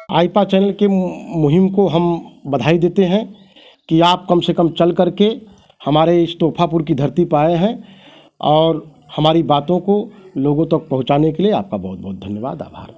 आईपा channel के मुहिम को हम बधाई देते हैं कि आप कम से कम चल करके हमारे इस तोहफापुर की धरती पर आए हैं और हमारी बातों को लोगों तक पहुंचाने के लिए आपका बहुत बहुत धन्यवाद, आभार।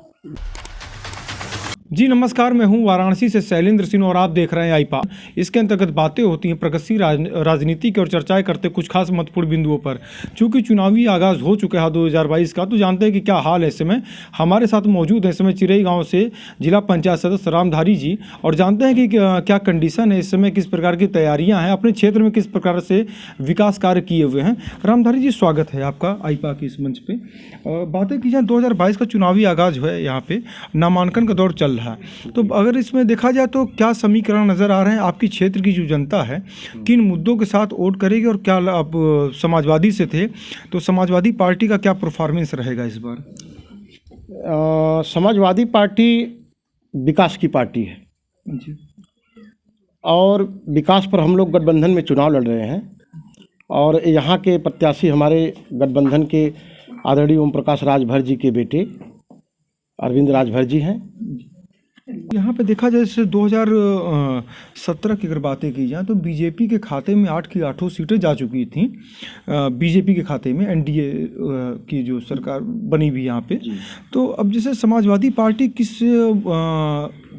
जी नमस्कार, मैं हूं वाराणसी से शैलेंद्र सिंह और आप देख रहे हैं आईपा। इसके अंतर्गत बातें होती हैं प्रगतिशील राजनीति की और चर्चाएं करते कुछ खास महत्वपूर्ण बिंदुओं पर। चूंकि चुनावी आगाज़ हो चुका है 2022 का, तो जानते हैं कि क्या हाल है इस समय। हमारे साथ मौजूद है इस समय चिरई गाँव से जिला पंचायत सदस्य रामधारी जी, और जानते हैं कि क्या कंडीशन है इस समय, किस प्रकार की तैयारियाँ हैं, अपने क्षेत्र में किस प्रकार से विकास कार्य किए हुए हैं। रामधारी जी, स्वागत है आपका आईपा के इस मंच पर। बातें की जाए 2022 का चुनावी आगाज़ है, यहाँ पे नामांकन का दौर चल रहा है, तो अगर इसमें देखा जाए तो क्या समीकरण नज़र आ रहे हैं? आपकी क्षेत्र की जो जनता है किन मुद्दों के साथ वोट करेगी, और क्या आप समाजवादी से थे तो समाजवादी पार्टी का क्या परफॉर्मेंस रहेगा इस बार? समाजवादी पार्टी विकास की पार्टी है जी, और विकास पर हम लोग गठबंधन में चुनाव लड़ रहे हैं, और यहाँ के प्रत्याशी हमारे गठबंधन के आदरणीय ओम प्रकाश राजभर जी के बेटे अरविंद राजभर जी हैं। यहाँ पे देखा जाए जैसे 2017 की अगर बातें की जाए तो बीजेपी के खाते में 8 की 8 सीटें जा चुकी थी। बीजेपी के खाते में एनडीए की जो सरकार बनी हुई यहाँ पे, तो अब जैसे समाजवादी पार्टी किस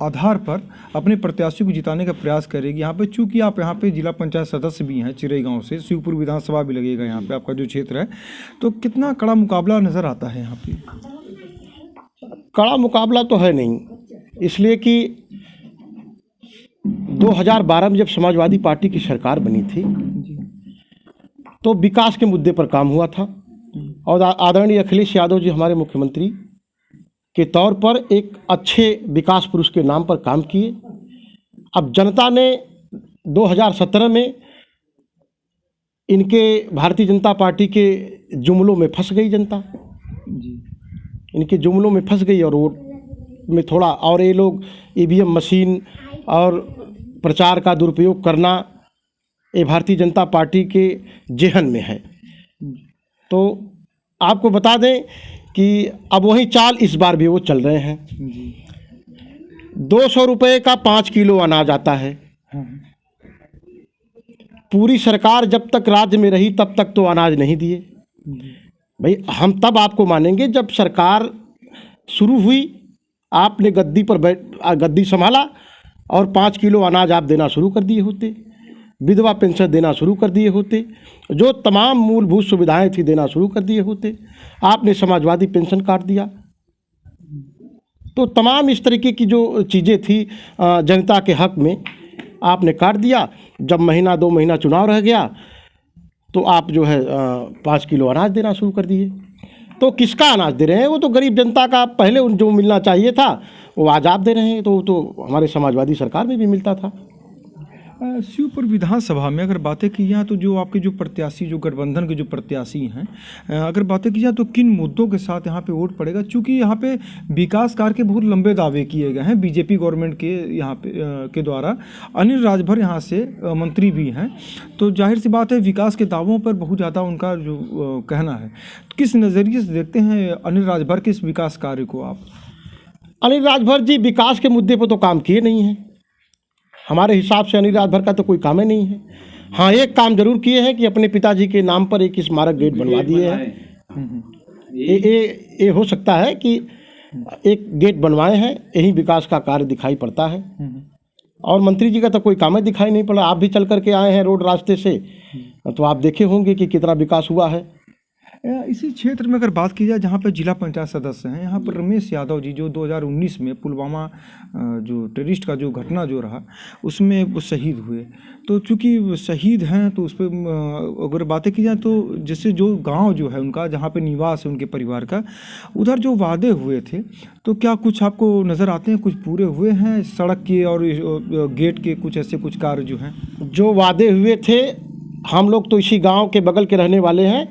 आधार पर अपने प्रत्याशी को जिताने का प्रयास करेगी यहाँ पे? चूँकि आप यहाँ पे जिला पंचायत सदस्य भी हैं चिरई गाँव से, शिवपुर विधानसभा भी लगेगा यहाँ पे आपका जो क्षेत्र है, तो कितना कड़ा मुकाबला नज़र आता है यहाँ पे? कड़ा मुकाबला तो है नहीं, इसलिए कि 2012 में जब समाजवादी पार्टी की सरकार बनी थी तो विकास के मुद्दे पर काम हुआ था, और आदरणीय अखिलेश यादव जी हमारे मुख्यमंत्री के तौर पर एक अच्छे विकास पुरुष के नाम पर काम किए। अब जनता ने 2017 में इनके भारतीय जनता पार्टी के जुमलों में फंस गई जनता, इनके जुमलों में फंस गई, और वोट में थोड़ा, और ये लोग ईवीएम मशीन और प्रचार का दुरुपयोग करना ये भारतीय जनता पार्टी के जेहन में है। तो आपको बता दें कि अब वही चाल इस बार भी वो चल रहे हैं। 200 रुपये का 5 किलो अनाज आता है। पूरी सरकार जब तक राज्य में रही तब तक तो अनाज नहीं दिए। भाई हम तब आपको मानेंगे जब सरकार शुरू हुई, आपने गद्दी संभाला और 5 किलो अनाज आप देना शुरू कर दिए होते, विधवा पेंशन देना शुरू कर दिए होते, जो तमाम मूलभूत सुविधाएं थी देना शुरू कर दिए होते। आपने समाजवादी पेंशन काट दिया, तो तमाम इस तरीके की जो चीज़ें थी जनता के हक में आपने काट दिया। जब महीना 2 महीना चुनाव रह गया तो आप जो है 5 किलो अनाज देना शुरू कर दिए। तो किसका अनाज दे रहे हैं? वो तो गरीब जनता का पहले उन जो मिलना चाहिए था वो आज आप दे रहे हैं, तो हमारे समाजवादी सरकार में भी मिलता था। शिवपुर विधानसभा में अगर बातें की जाए तो जो आपके जो प्रत्याशी, जो गठबंधन के जो प्रत्याशी हैं, अगर बातें की जाए तो किन मुद्दों के साथ यहाँ पे वोट पड़ेगा? चूँकि यहाँ पे विकास कार्य के बहुत लंबे दावे किए गए हैं बीजेपी गवर्नमेंट के यहाँ पे के द्वारा। अनिल राजभर यहाँ से मंत्री भी हैं, तो जाहिर सी बात है विकास के दावों पर बहुत ज़्यादा उनका जो कहना है। किस नज़रिए से देखते हैं अनिल राजभर के इस विकास कार्य को आप? अनिल राजभर जी विकास के मुद्दे पर तो काम किए नहीं हैं। हमारे हिसाब से अनिल राजभर का तो कोई काम ही नहीं है। हाँ, एक काम जरूर किए हैं कि अपने पिताजी के नाम पर एक स्मारक गेट बनवा दिए हैं। ये हो सकता है कि एक गेट बनवाए हैं, यही विकास का कार्य दिखाई पड़ता है। और मंत्री जी का तो कोई काम ही दिखाई नहीं पड़ा। आप भी चल करके आए हैं रोड रास्ते से, तो आप देखे होंगे कि कितना विकास हुआ है। इसी क्षेत्र में अगर बात की जाए जहाँ पर जिला पंचायत सदस्य हैं, यहाँ पर रमेश यादव जी जो 2019 में पुलवामा जो टेररिस्ट का जो घटना जो रहा उसमें वो शहीद हुए, तो चूँकि शहीद हैं तो उस पर अगर बातें की जाए तो जैसे जो गांव जो है उनका, जहाँ पे निवास है उनके परिवार का, उधर जो वादे हुए थे तो क्या कुछ आपको नज़र आते हैं, कुछ पूरे हुए हैं? सड़क के और गेट के कुछ ऐसे कुछ कार्य जो हैं, जो वादे हुए थे, हम लोग तो इसी गाँव के बगल के रहने वाले हैं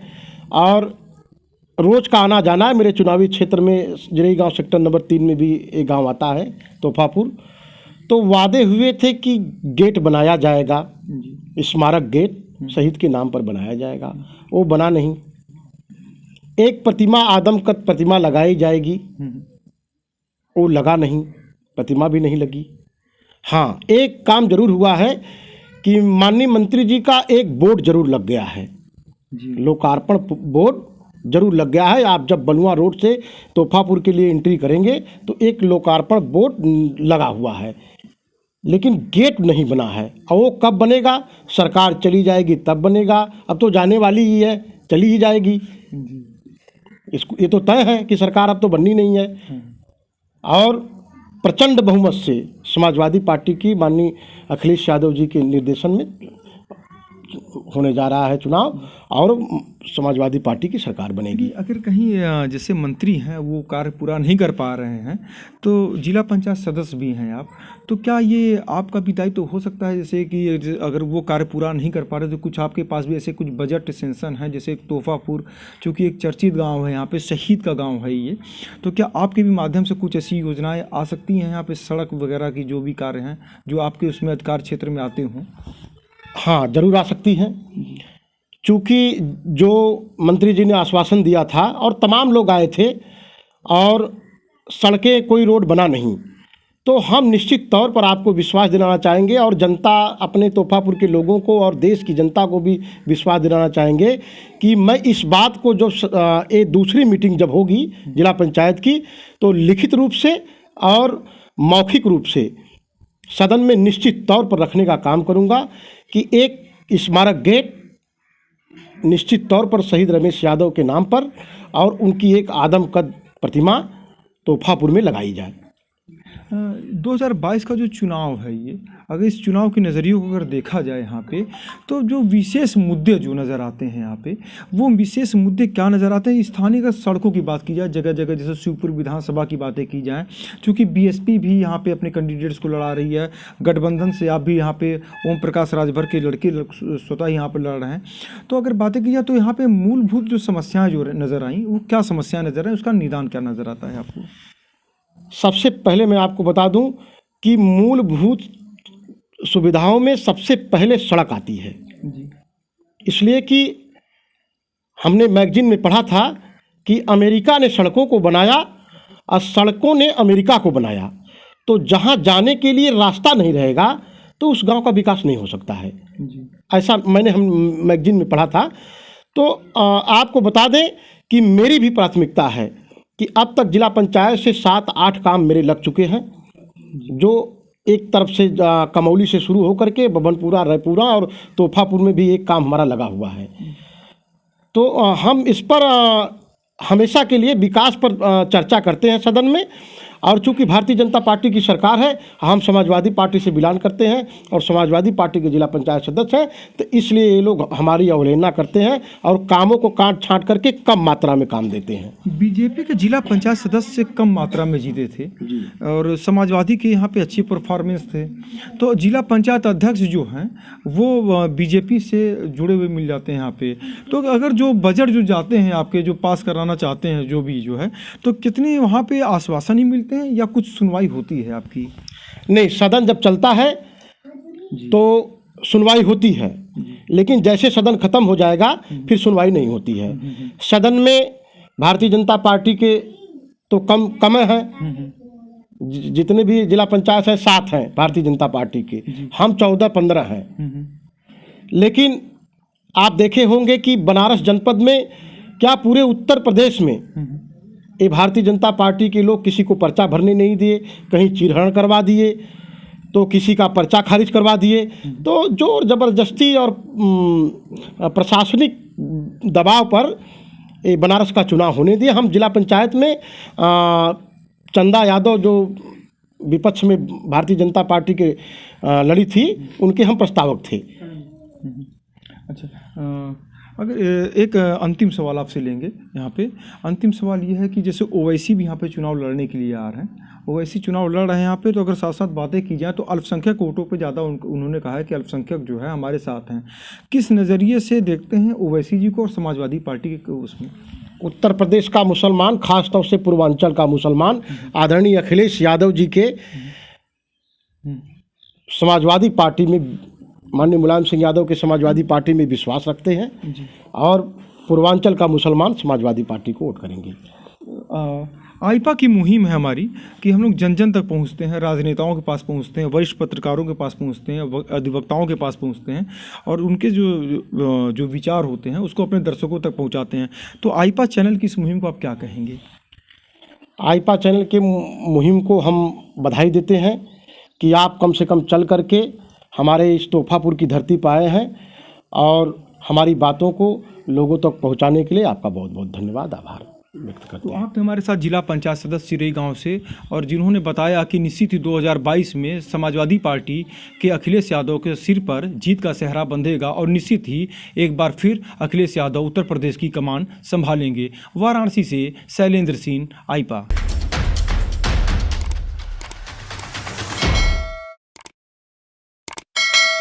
और रोज़ का आना जाना है। मेरे चुनावी क्षेत्र में चिरई गांव सेक्टर नंबर 3 में भी एक गांव आता है तोहफापुर। तो वादे हुए थे कि गेट बनाया जाएगा, स्मारक गेट शहीद के नाम पर बनाया जाएगा, वो बना नहीं। एक प्रतिमा, आदमकद प्रतिमा लगाई जाएगी, वो लगा नहीं। प्रतिमा भी नहीं लगी। हाँ, एक काम जरूर हुआ है कि माननीय मंत्री जी का एक बोर्ड जरूर लग गया है, लोकार्पण बोर्ड जरूर लग गया है। आप जब बलुआ रोड से तोहफापुर के लिए एंट्री करेंगे तो एक लोकार्पण बोर्ड लगा हुआ है, लेकिन गेट नहीं बना है। और वो कब बनेगा? सरकार चली जाएगी तब बनेगा। अब तो जाने वाली ही है, चली ही जाएगी। इसको ये तो तय है कि सरकार अब तो बननी नहीं है। और प्रचंड बहुमत से समाजवादी पार्टी की माननीय अखिलेश यादव जी के निर्देशन में होने जा रहा है चुनाव और समाजवादी पार्टी की सरकार बनेगी। अगर कहीं जैसे मंत्री हैं वो कार्य पूरा नहीं कर पा रहे हैं, तो जिला पंचायत सदस्य भी हैं आप, तो क्या ये आपका भी दायित्व तो हो सकता है जैसे कि अगर वो कार्य पूरा नहीं कर पा रहे तो कुछ आपके पास भी ऐसे कुछ बजट सेंक्शन है? जैसे तोहफापुर चूँकि एक चर्चित गाँव है, यहाँ पे शहीद का गाँव है ये, तो क्या आपके भी माध्यम से कुछ ऐसी योजनाएँ आ सकती हैं यहाँ पे, सड़क वगैरह की जो भी कार्य हैं जो आपके उसमें अधिकार क्षेत्र में आते हों? हाँ, जरूर आ सकती हैं। चूँकि जो मंत्री जी ने आश्वासन दिया था और तमाम लोग आए थे और सड़कें कोई रोड बना नहीं, तो हम निश्चित तौर पर आपको विश्वास दिलाना चाहेंगे और जनता अपने तोहफापुर के लोगों को और देश की जनता को भी विश्वास दिलाना चाहेंगे कि मैं इस बात को जो ये दूसरी मीटिंग जब होगी जिला पंचायत की, तो लिखित रूप से और मौखिक रूप से सदन में निश्चित तौर पर रखने का काम करूंगा कि एक स्मारक गेट निश्चित तौर पर शहीद रमेश यादव के नाम पर और उनकी एक आदमकद प्रतिमा तोहफापुर में लगाई जाए। 2022 का जो चुनाव है ये, अगर इस चुनाव के नज़रियों को अगर देखा जाए यहाँ पे, तो जो विशेष मुद्दे जो नज़र आते हैं यहाँ पे, वो विशेष मुद्दे क्या नज़र आते हैं? स्थानीय का सड़कों की बात की जाए, जगह जगह जैसे शिवपुर विधानसभा की बातें की जाए, चूँकि बीएसपी भी यहाँ पे अपने कैंडिडेट्स को लड़ा रही है, गठबंधन से आप भी यहाँ पे ओम प्रकाश राजभर के लड़के स्वतः यहाँ पर लड़ रहे हैं, तो अगर बातें की जाए तो यहाँ पे मूलभूत जो समस्याएँ जो नज़र आई वो क्या समस्याएँ नज़र आई, उसका निदान क्या नज़र आता है आपको? सबसे पहले मैं आपको बता दूं कि मूलभूत सुविधाओं में सबसे पहले सड़क आती है जी। इसलिए कि हमने मैगजीन में पढ़ा था कि अमेरिका ने सड़कों को बनाया और सड़कों ने अमेरिका को बनाया, तो जहां जाने के लिए रास्ता नहीं रहेगा तो उस गांव का विकास नहीं हो सकता है जी। ऐसा मैंने हम मैगजीन में पढ़ा था। तो आपको बता दें कि मेरी भी प्राथमिकता है कि अब तक जिला पंचायत से 7-8 काम मेरे लग चुके हैं, जो एक तरफ से कमौली से शुरू होकर के बबनपुरा, रायपुरा और तोहफापुर में भी एक काम हमारा लगा हुआ है। तो हम इस पर हमेशा के लिए विकास पर चर्चा करते हैं सदन में। और चूंकि भारतीय जनता पार्टी की सरकार है, हम समाजवादी पार्टी से बिलोंग करते हैं और समाजवादी पार्टी के जिला पंचायत सदस्य हैं, तो इसलिए ये लोग हमारी अवहेलना करते हैं और कामों को काट छांट करके कम मात्रा में काम देते हैं। बीजेपी के जिला पंचायत सदस्य कम मात्रा में जीते थे और समाजवादी के यहाँ पे अच्छी परफॉर्मेंस थे, तो जिला पंचायत अध्यक्ष जो हैं वो बीजेपी से जुड़े हुए मिल जाते हैं यहाँ पे। तो अगर जो बजट जो जाते हैं आपके, जो पास कराना चाहते हैं जो भी जो है, तो कितने वहाँ पे आश्वासन ही मिलते हैं या कुछ सुनवाई होती है आपकी? नहीं, सदन जब चलता है तो सुनवाई होती है, लेकिन जैसे सदन खत्म हो जाएगा फिर सुनवाई नहीं होती है। सदन में भारतीय जनता पार्टी के तो कम हैं, जितने भी जिला पंचायत है 7 हैं भारतीय जनता पार्टी के, हम 14-15 हैं। लेकिन आप देखे होंगे कि बनारस जनपद में क्या पूरे उत्तर प्रदेश में ये भारतीय जनता पार्टी के लोग किसी को पर्चा भरने नहीं दिए, कहीं चिरहरण करवा दिए, तो किसी का पर्चा खारिज करवा दिए। तो जोर ज़बरदस्ती और प्रशासनिक दबाव पर ये बनारस का चुनाव होने दिए। हम जिला पंचायत में चंदा यादव जो विपक्ष में भारतीय जनता पार्टी के लड़ी थी, उनके हम प्रस्तावक थे। अच्छा, अगर एक अंतिम सवाल आपसे लेंगे यहाँ पे, अंतिम सवाल ये है कि जैसे ओवैसी भी यहाँ पे चुनाव लड़ने के लिए आ रहे हैं, ओवैसी चुनाव लड़ रहे हैं यहाँ पे, तो अगर साथ साथ बातें की जाए तो अल्पसंख्यक वोटों पे ज़्यादा उन्होंने कहा है कि अल्पसंख्यक जो है हमारे साथ हैं। किस नज़रिए से देखते हैं ओवैसी जी को और समाजवादी पार्टी के उसमें? उत्तर प्रदेश का मुसलमान, खास तौर से पूर्वांचल का मुसलमान आदरणीय अखिलेश यादव जी के समाजवादी पार्टी में, माननीय मुलायम सिंह यादव के समाजवादी पार्टी में विश्वास रखते हैं और पूर्वांचल का मुसलमान समाजवादी पार्टी को वोट करेंगे। आईपा की मुहिम है हमारी कि हम लोग जन जन तक पहुंचते हैं, राजनेताओं के पास पहुंचते हैं, वरिष्ठ पत्रकारों के पास पहुंचते हैं, अधिवक्ताओं के पास पहुंचते हैं और उनके जो विचार होते हैं उसको अपने दर्शकों तक पहुंचाते हैं। तो आईपा चैनल की इस मुहिम को आप क्या कहेंगे? आईपा चैनल के मुहिम को हम बधाई देते हैं कि आप कम से कम चल करके हमारे इस तोहफापुर की धरती पर आए हैं और हमारी बातों को लोगों तक पहुंचाने के लिए आपका बहुत बहुत धन्यवाद, आभार व्यक्त करते तो हैं। आप हमारे साथ जिला पंचायत सदस्य चिरई गांव से, और जिन्होंने बताया कि निश्चित ही 2022 में समाजवादी पार्टी के अखिलेश यादव के सिर पर जीत का सेहरा बंधेगा और निश्चित ही एक बार फिर अखिलेश यादव उत्तर प्रदेश की कमान संभालेंगे। वाराणसी से शैलेंद्र सिंह, आईपा।